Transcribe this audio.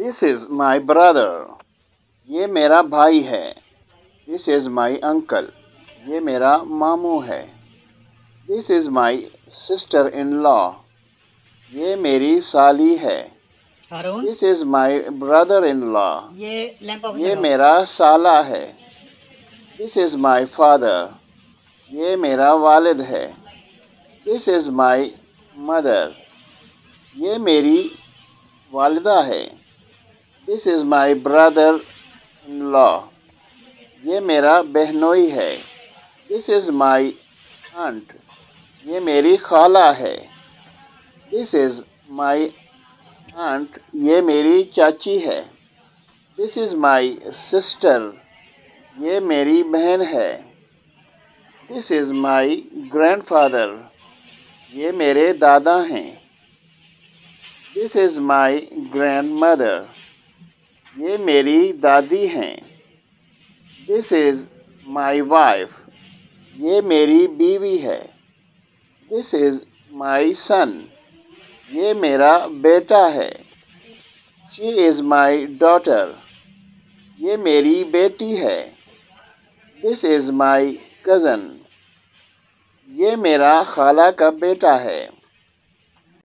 This is my brother, ये मेरा भाई है। दिस इज़ माई अंकल, ये मेरा मामू है। This is my sister in law, ये मेरी साली है। Haroon, this is my brother in law, ये लैंप ऑफ ये लगाओ। मेरा साला है। दिस इज़ माई फादर, ये मेरा वालिद है। दिस इज़ माई मदर, ये मेरी वालिदा है। This is my brother in law, ये मेरा बहनोई है। दिस इज़ माई आंट, ये मेरी खाला है। दिस इज़ माई आंट, ये मेरी चाची है। दिस इज़ माई सिस्टर, ये मेरी बहन है। दिस इज़ माई ग्रैंडफादर, ये मेरे दादा हैं। दिस इज़ माई ग्रैंडमदर, ये मेरी दादी हैं। दिस इज़ माई वाइफ, ये मेरी बीवी है। दिस इज़ माई सन, ये मेरा बेटा है। शी इज़ माई डॉटर, ये मेरी बेटी है। दिस इज़ माई कज़न, ये मेरा खाला का बेटा है।